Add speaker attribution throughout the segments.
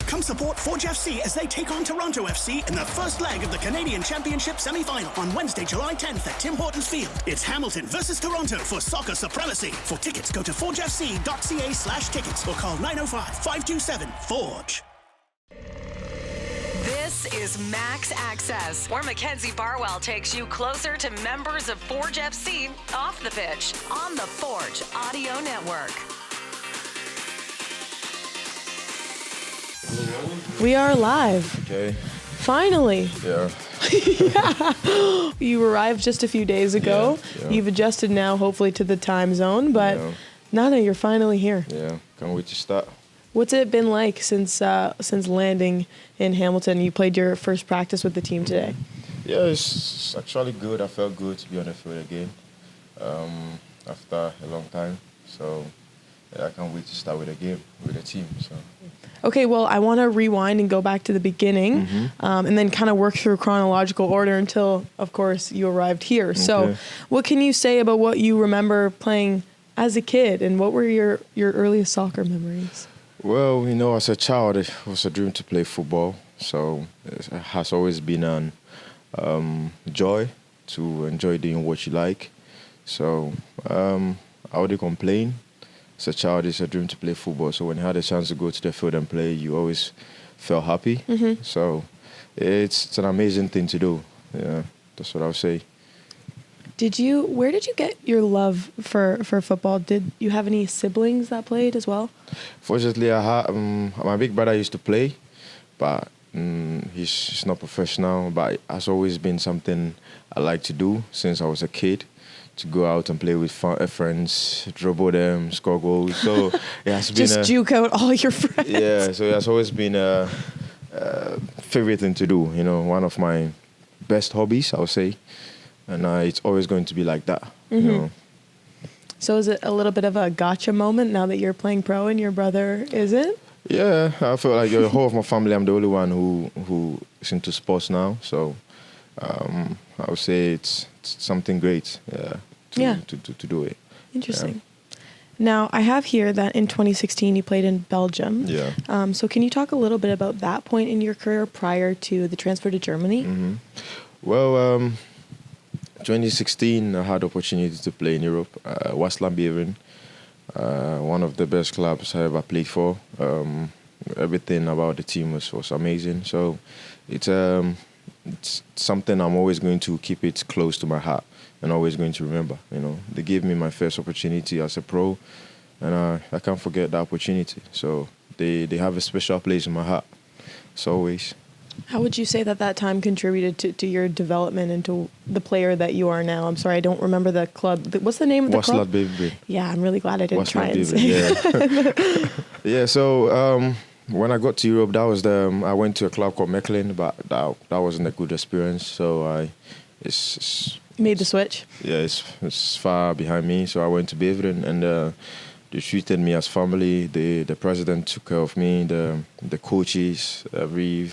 Speaker 1: Come support Forge FC as they take on Toronto FC in the first leg of the Canadian Championship semi-final on Wednesday, July 10th at Tim Hortons Field. It's Hamilton versus Toronto for soccer supremacy. For tickets, go to forgefc.ca/tickets or call 905-527-FORGE.
Speaker 2: This is Max Access, where Mackenzie Barwell takes you closer to members of Forge FC off the pitch on the Forge Audio Network.
Speaker 3: We are live.
Speaker 4: Okay.
Speaker 3: Finally.
Speaker 4: Yeah.
Speaker 3: Yeah. You arrived just a few days ago.
Speaker 4: Yeah.
Speaker 3: You've adjusted now, hopefully, to the time zone, but now that you're finally here.
Speaker 4: Yeah. Can't wait to start.
Speaker 3: What's it been like since landing in Hamilton? You played your first practice with the team today.
Speaker 4: Yeah, it's actually good. I felt good to be on the field again after a long time. So yeah, I can't wait to start with a game with the team. So.
Speaker 3: Okay, well, I want to rewind and go back to the beginning and then kind of work through chronological order until, of course, you arrived here. Okay. So what can you say about what you remember playing as a kid, and what were your earliest soccer memories?
Speaker 4: Well, as a child, it was a dream to play football. So it has always been a joy to enjoy doing what you like. So I wouldn't complain. As a child, it's a dream to play football. So when you had a chance to go to the field and play, you always felt happy. So it's an amazing thing to do. Yeah, that's what I would say.
Speaker 3: Where did you get your love for football? Did you have any siblings that played as well?
Speaker 4: Fortunately, I had my big brother used to play, but he's not professional. But it has always been something I like to do since I was a kid. To go out and play with friends, dribble them, score goals. So it has been
Speaker 3: just juke out all your friends.
Speaker 4: Yeah, so it has always been a favorite thing to do. One of my best hobbies, I would say, and it's always going to be like that.
Speaker 3: So is it a little bit of a gotcha moment now that you're playing pro and your brother isn't?
Speaker 4: Yeah, I feel like the whole of my family, I'm the only one who is into sports now. So I would say it's something great. To do it.
Speaker 3: Interesting. Yeah. Now, I have here that in 2016 you played in Belgium.
Speaker 4: Yeah.
Speaker 3: So can you talk a little bit about that point in your career prior to the transfer to Germany?
Speaker 4: Well, 2016 I had the opportunity to play in Europe. Waasland Beveren, one of the best clubs I ever played for. Everything about the team was amazing. So it's something I'm always going to keep it close to my heart and always going to remember. They gave me my first opportunity as a pro, and I can't forget that opportunity. So they have a special place in my heart. As always.
Speaker 3: How would you say that time contributed to your development into the player that you are now? I'm sorry, I don't remember the club. What's the name of the club?
Speaker 4: Waasland Beveren.
Speaker 3: Yeah, I'm really glad I didn't try and say.
Speaker 4: Yeah. Yeah. So. When I got to Europe, I went to a club called Mechelen, but that wasn't a good experience. So
Speaker 3: made the switch.
Speaker 4: Yeah, it's far behind me. So I went to Beveren, and they treated me as family. The president took care of me. The coaches, every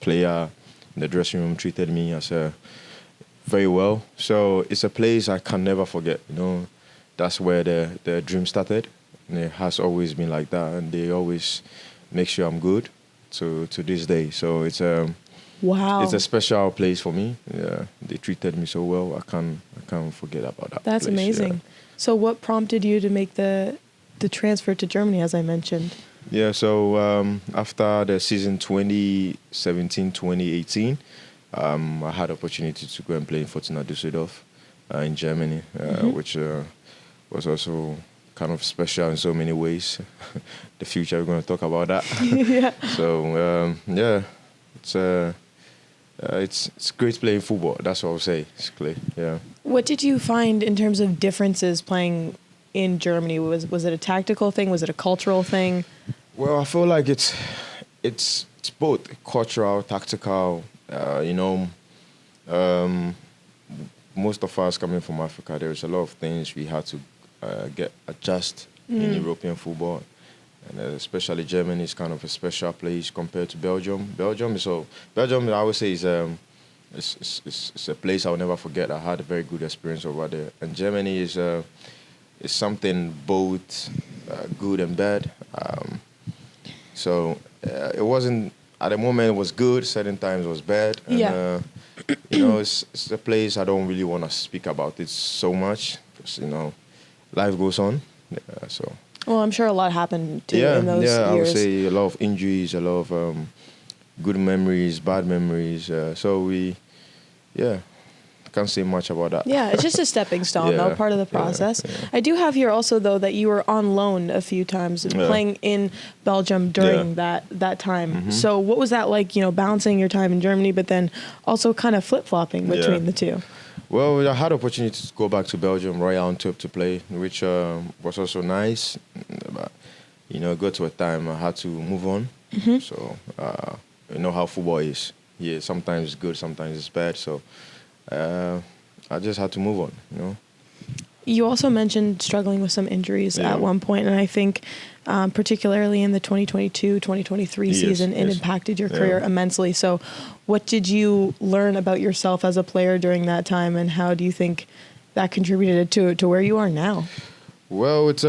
Speaker 4: player in the dressing room treated me very well. So it's a place I can never forget. That's where the dream started, and it has always been like that. And they always make sure I'm good to this day. So it's it's a special place for me. Yeah, they treated me so well. I can't forget about that.
Speaker 3: That's
Speaker 4: place.
Speaker 3: amazing.
Speaker 4: Yeah.
Speaker 3: So what prompted you to make the transfer to Germany, as I mentioned?
Speaker 4: Yeah, so after the season 2017-2018, I had the opportunity to go and play in Fortuna Düsseldorf in Germany, which was also kind of special in so many ways. The future, we're going to talk about that.
Speaker 3: Yeah.
Speaker 4: So it's great playing football. That's what I'll say. It's clear. Yeah.
Speaker 3: What did you find in terms of differences playing in Germany? Was it a tactical thing? Was it a cultural thing?
Speaker 4: Well, I feel like it's both cultural, tactical. Most of us coming from Africa, there's a lot of things we had to adjust in European football, and especially Germany is kind of a special place compared to Belgium. Belgium, I would say, is a place I'll never forget. I had a very good experience over there, and Germany is something both good and bad. So it wasn't, at the moment it was good, certain times it was bad. And,
Speaker 3: Yeah.
Speaker 4: it's a place I don't really want to speak about it so much. Because, life goes on. So.
Speaker 3: Well, I'm sure a lot happened too in those years.
Speaker 4: I would say a lot of injuries, a lot of good memories, bad memories. Can't say much about that.
Speaker 3: Yeah, it's just a stepping stone, though, part of the process.
Speaker 4: Yeah.
Speaker 3: I do have here also, though, that you were on loan a few times playing in Belgium during that time.
Speaker 4: Mm-hmm.
Speaker 3: So what was that like, balancing your time in Germany, but then also kind of flip-flopping between the two?
Speaker 4: Well, I had the opportunity to go back to Belgium, Royal Antwerp to play, which was also nice. But, got to a time I had to move on.
Speaker 3: Mm-hmm.
Speaker 4: So, you know how football is. Yeah, sometimes it's good, sometimes it's bad. So, I just had to move on,
Speaker 3: You also mentioned struggling with some injuries at one point, and I think particularly in the 2022-2023 season, it impacted your career immensely. So what did you learn about yourself as a player during that time, and how do you think that contributed to where you are now?
Speaker 4: Well, it's,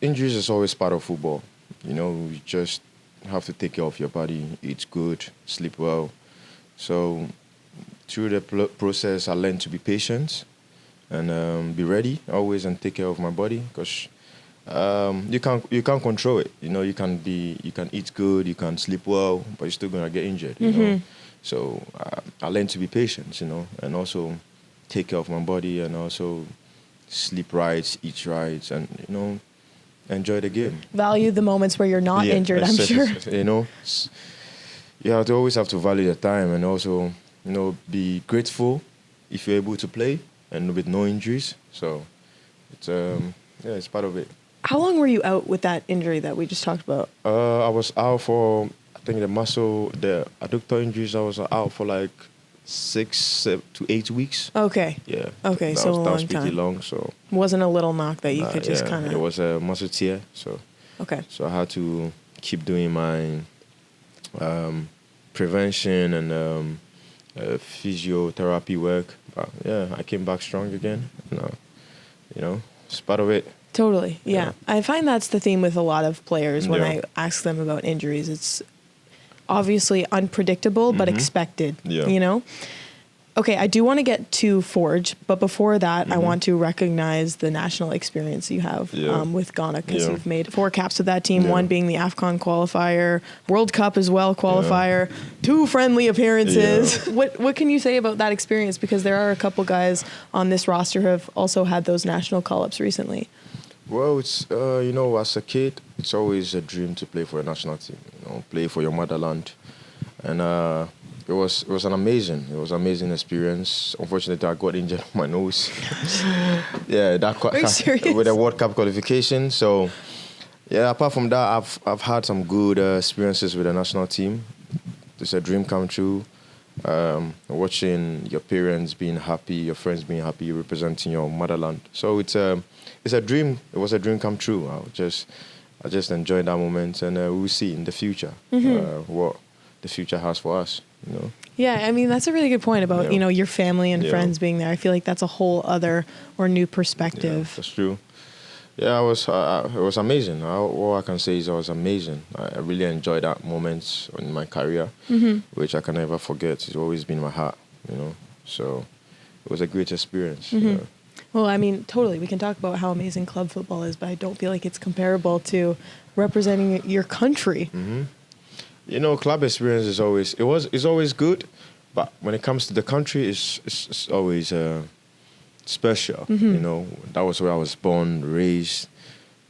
Speaker 4: injuries is always part of football. You just have to take care of your body, eat good, sleep well. So through the process, I learned to be patient and be ready always and take care of my body, because you can't control it. You can eat good, you can sleep well, but you're still gonna get injured. So I learned to be patient, and also take care of my body, and also sleep right, eat right, and enjoy the game.
Speaker 3: Value the moments where you're not injured, I'm sure.
Speaker 4: You always have to value the time, and also be grateful if you're able to play and with no injuries. So it's part of it.
Speaker 3: How long were you out with that injury that we just talked about?
Speaker 4: I was out for, I think the adductor injuries, I was out for like 6 to 8 weeks.
Speaker 3: Okay.
Speaker 4: Yeah.
Speaker 3: Okay,
Speaker 4: that
Speaker 3: so
Speaker 4: was,
Speaker 3: a
Speaker 4: that
Speaker 3: long
Speaker 4: was pretty
Speaker 3: time.
Speaker 4: long. So
Speaker 3: Wasn't a little knock that you could just kind of...
Speaker 4: It was a muscle tear. So
Speaker 3: Okay.
Speaker 4: So I had to keep doing my prevention and physiotherapy work. But I came back strong again. It's part of it.
Speaker 3: Totally, yeah. I find that's the theme with a lot of players when
Speaker 4: Yeah.
Speaker 3: I ask them about injuries. It's obviously unpredictable, but expected,
Speaker 4: Yeah.
Speaker 3: Okay, I do want to get to Forge, but before that, I want to recognize the national experience you have with Ghana, because you've made 4 caps with that team, one being the AFCON qualifier, World Cup as well qualifier, 2 friendly appearances. What can you say about that experience? Because there are a couple guys on this roster who have also had those national call-ups recently.
Speaker 4: Well, it's as a kid, it's always a dream to play for a national team. Play for your motherland, and it was an amazing experience. Unfortunately, I got injured on my nose.
Speaker 3: Very serious?
Speaker 4: With the World Cup qualification. So, apart from that, I've had some good experiences with the national team. It's a dream come true. Watching your parents being happy, your friends being happy, representing your motherland. So it's a dream. It was a dream come true. I just enjoyed that moment, and we'll see in the future what the future has for us.
Speaker 3: Yeah, I mean, that's a really good point about, your family and friends being there. I feel like that's a whole other or new perspective.
Speaker 4: Yeah, that's true. Yeah, it was amazing. All I can say is it was amazing. I really enjoyed that moment in my career, which I can never forget. It's always been in my heart, So it was a great experience.
Speaker 3: Well, I mean, totally. We can talk about how amazing club football is, but I don't feel like it's comparable to representing your country.
Speaker 4: Club experience is always good, but when it comes to the country, it's always special. That was where I was born, raised.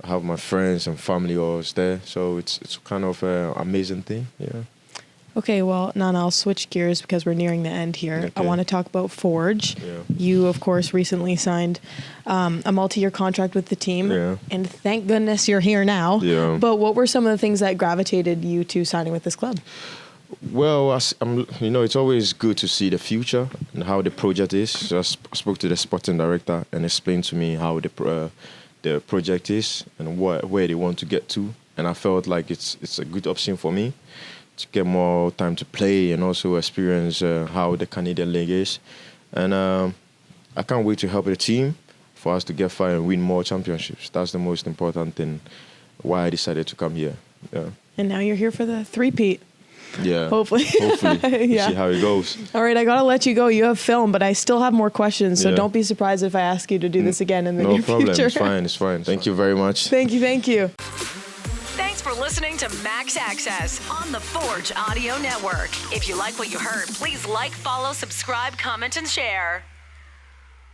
Speaker 4: I have my friends and family always there, so it's kind of an amazing thing. Yeah.
Speaker 3: Okay, well, Nana, I'll switch gears because we're nearing the end here.
Speaker 4: Okay.
Speaker 3: I want to talk about Forge.
Speaker 4: Yeah.
Speaker 3: You, of course, recently signed a multi-year contract with the team, and thank goodness you're here now.
Speaker 4: Yeah.
Speaker 3: But what were some of the things that gravitated you to signing with this club?
Speaker 4: Well, it's always good to see the future and how the project is. So I spoke to the sporting director and explained to me how the project is and where they want to get to, and I felt like it's a good option for me to get more time to play and also experience how the Canadian League is. And I can't wait to help the team for us to get far and win more championships. That's the most important thing why I decided to come here. Yeah.
Speaker 3: And now you're here for the three-peat.
Speaker 4: Yeah.
Speaker 3: Hopefully.
Speaker 4: See how it goes.
Speaker 3: All right, I got to let you go. You have film, but I still have more questions, so
Speaker 4: Yeah.
Speaker 3: don't be surprised if I ask you to do this again in the
Speaker 4: No
Speaker 3: near
Speaker 4: problem.
Speaker 3: future.
Speaker 4: It's fine. Thank you very much.
Speaker 3: Thank you.
Speaker 2: Thanks for listening to Max Access on the Forge Audio Network. If you like what you heard, please like, follow, subscribe, comment, and share.